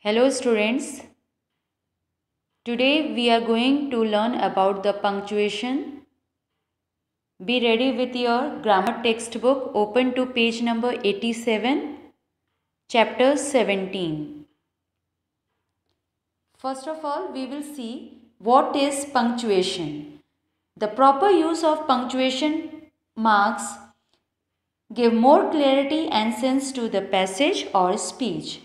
Hello students, today we are going to learn about the punctuation. Be ready with your grammar textbook, open to page number 87, chapter 17. First of all, we will see what is punctuation. The proper use of punctuation marks give more clarity and sense to the passage or speech,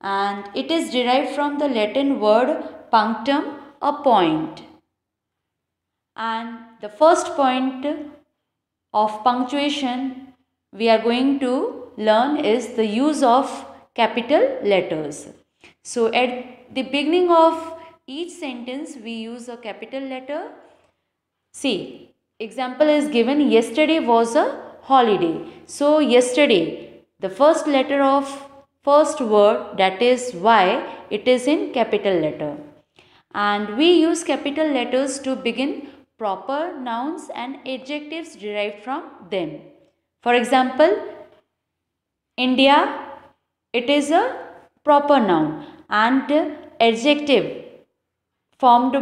and it is derived from the Latin word punctum, a point. And the first point of punctuation we are going to learn is the use of capital letters. So at the beginning of each sentence we use a capital letter. See, example is given, yesterday was a holiday. So yesterday, the first letter of first word, that is Y, it is in capital letter. And we use capital letters to begin proper nouns and adjectives derived from them. For example, India, it is a proper noun, and adjective formed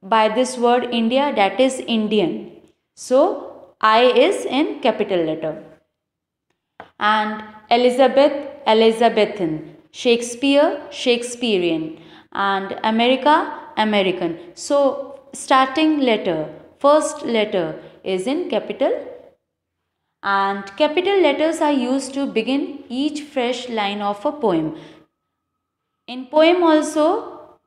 by this word India, that is Indian. So I is in capital letter. And Elizabeth, Elizabethan. Shakespeare, Shakespearean. And America, American. So starting letter, first letter is in capital, and capital letters are used to begin each fresh line of a poem. In poem also,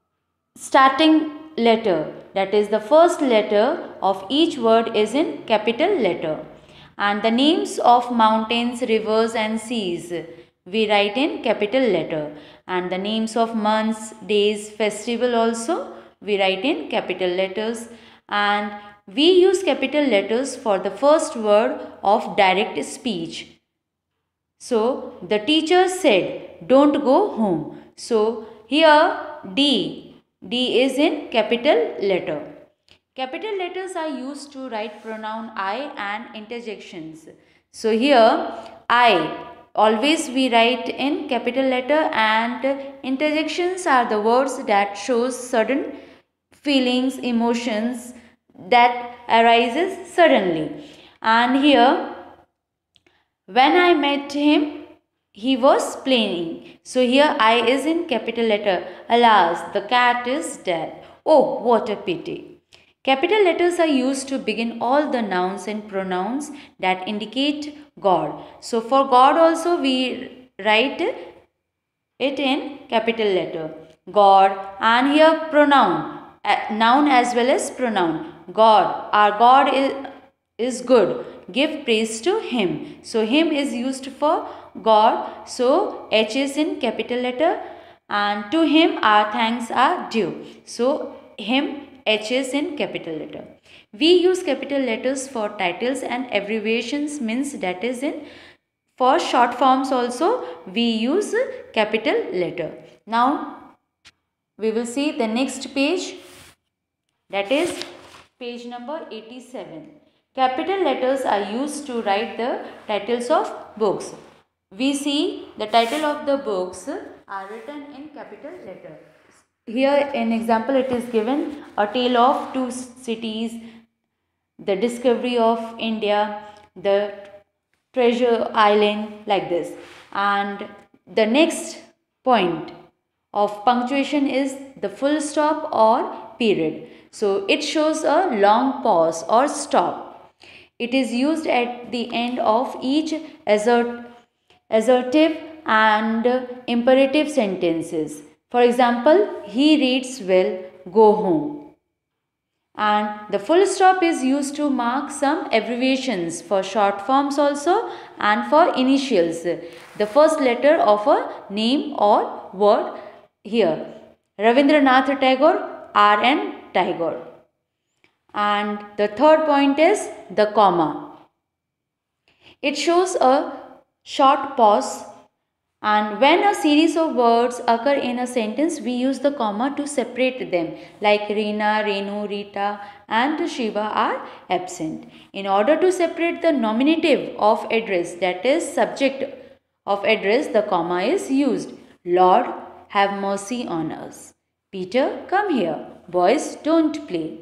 starting letter, that is the first letter of each word, is in capital letter. And the names of mountains, rivers and seas we write in capital letter. And the names of months, days, festival also we write in capital letters. And we use capital letters for the first word of direct speech. So the teacher said, don't go home. So here D is in capital letter. Capital letters are used to write pronoun I and interjections. So here I, always we write in capital letter, and interjections are the words that shows sudden feelings, emotions that arises suddenly. And here, when I met him, he was playing. So here I is in capital letter. Alas, the cat is dead. Oh, what a pity. Capital letters are used to begin all the nouns and pronouns that indicate God. So for God also we write it in capital letter. God, and here pronoun, noun as well as pronoun. God, our God is good. Give praise to him. So him is used for God. So H is in capital letter, and to him our thanks are due. So him, H is in capital letter. We use capital letters for titles and abbreviations, means that is in for short forms also we use capital letter. Now we will see the next page, that is page number 87. Capital letters are used to write the titles of books. We see the title of the books are written in capital letter. Here in example it is given, A Tale of Two Cities, The Discovery of India, The Treasure Island, like this. And the next point of punctuation is the full stop or period. So it shows a long pause or stop. It is used at the end of each assertive and imperative sentences. For example, he reads well, go home. And the full stop is used to mark some abbreviations for short forms also and for initials, the first letter of a name or word. Here Ravindranath Tagore, R.N. Tagore. And the third point is the comma. It shows a short pause, and when a series of words occur in a sentence, we use the comma to separate them, like Reena, Renu, Rita and Shiva are absent. In order to separate the nominative of address, that is subject of address, the comma is used. Lord, have mercy on us. Peter, come here. Boys, don't play.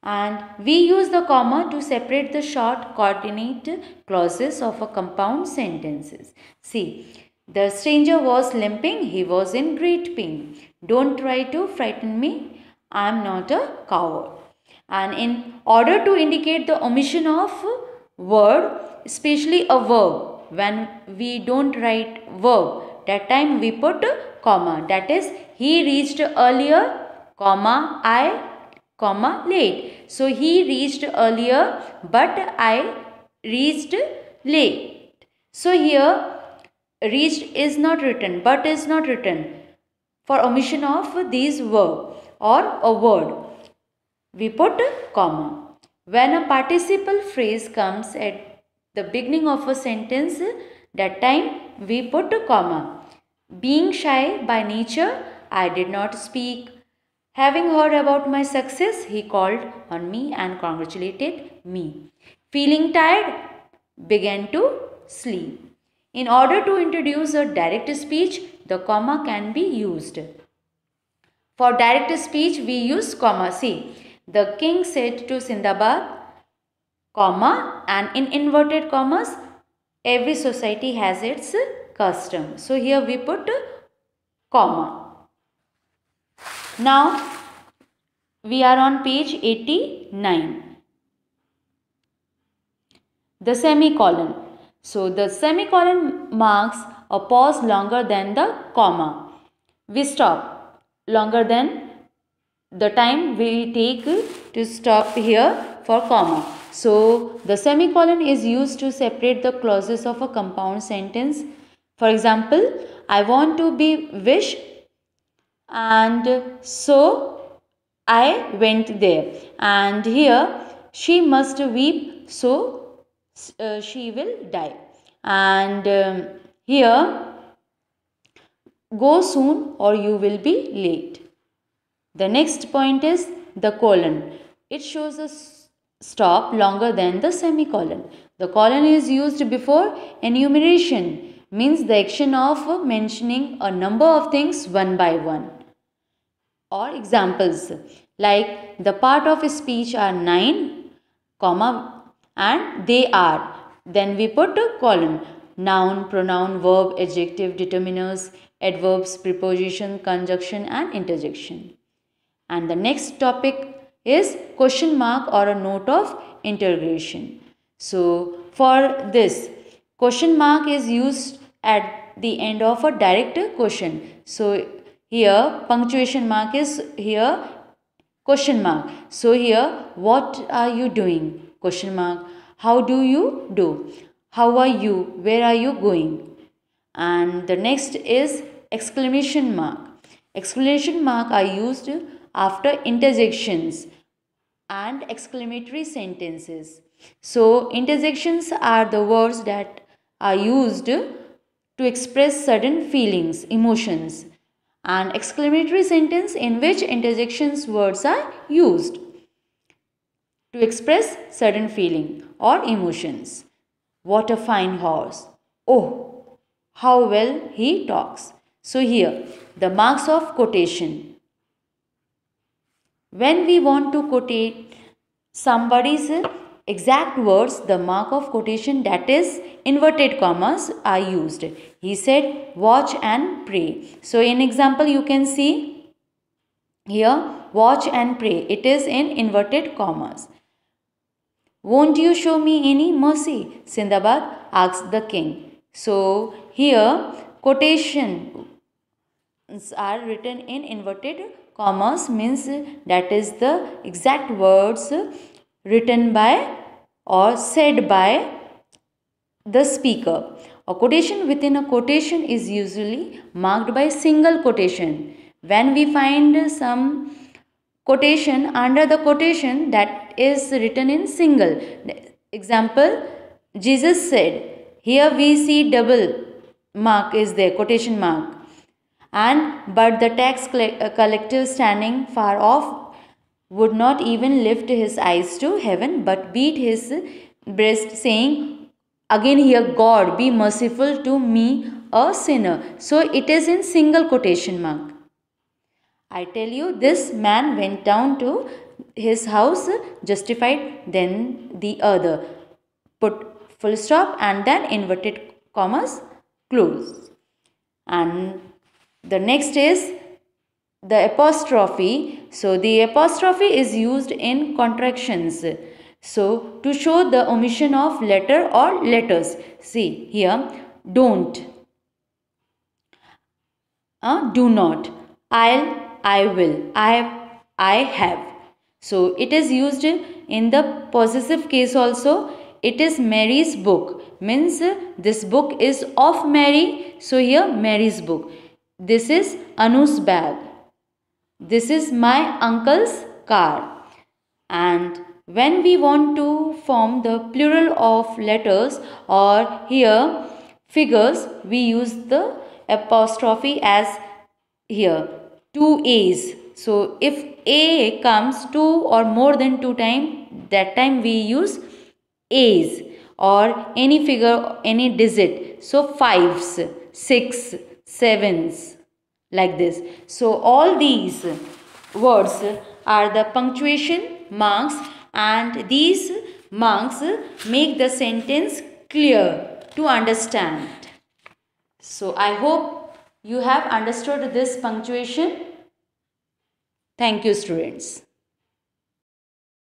And we use the comma to separate the short coordinate clauses of a compound sentences. See, the stranger was limping. He was in great pain. Don't try to frighten me. I am not a coward. And in order to indicate the omission of word, especially a verb, when we don't write verb, that time we put comma. That is, he reached earlier, comma, I, comma, late. So he reached earlier, but I reached late. So here reached is not written, but is not written for omission of these verb or a word. We put comma. When a participle phrase comes at the beginning of a sentence, that time we put comma. Being shy by nature, I did not speak. Having heard about my success, he called on me and congratulated me. Feeling tired, began to sleep. In order to introduce a direct speech, the comma can be used. For direct speech, we use comma. See, the king said to Sindbad, comma, and in inverted commas, every society has its custom. So here we put comma. Now we are on page 89. The semicolon. So the semicolon marks a pause longer than the comma. We stop longer than the time we take to stop here for comma. So the semicolon is used to separate the clauses of a compound sentence. For example, I want to be wish, and so I went there. And here, she must weep, so she will die. And here, go soon or you will be late. The next point is the colon. It shows a stop longer than the semicolon. The colon is used before enumeration, means the action of mentioning a number of things one by one. Or examples like the part of speech are 9, comma, and they are. Then we put a colon. Noun, pronoun, verb, adjective, determiners, adverbs, preposition, conjunction and interjection. And the next topic is question mark or a note of interrogation. So for this, question mark is used at the end of a direct question. So here punctuation mark is here question mark. So here, what are you doing? Question mark. How do you do? How are you? Where are you going? And the next is exclamation mark. Exclamation mark are used after interjections and exclamatory sentences. So interjections are the words that are used to express certain feelings, emotions, and exclamatory sentence in which interjections words are used to express certain feeling or emotions. What a fine horse. Oh, how well he talks. So here, the marks of quotation. When we want to quotate somebody's exact words, the mark of quotation, that is inverted commas, are used. He said, watch and pray. So in example, you can see here, watch and pray. It is in inverted commas. Won't you show me any mercy? Sindbad asked the king. So here, quotations are written in inverted commas, means that is the exact words written by or said by the speaker. A quotation within a quotation is usually marked by single quotation. When we find some quotation under the quotation, that is written in single. Example, Jesus said. Here we see double mark is there, quotation mark. But the tax collector standing far off would not even lift his eyes to heaven, but beat his breast, saying, again here, God, be merciful to me, a sinner. So it is in single quotation mark. I tell you, this man went down to his house, justified, then the other. Put full stop and then inverted commas, close. And the next is the apostrophe. So the apostrophe is used in contractions. So to show the omission of letter or letters. See here, don't, do not, I'll, I will, I have. So it is used in the possessive case also. It is Mary's book, means this book is of Mary. So here Mary's book. This is Anu's bag. This is my uncle's car. And when we want to form the plural of letters or here figures, we use the apostrophe as here 2 A's. So if A comes 2 or more than 2 times, that time we use A's, or any figure, any digit. So 5s, 6, 7s, like this. So all these words are the punctuation marks, and these marks make the sentence clear to understand. So I hope you have understood this punctuation. Thank you, students.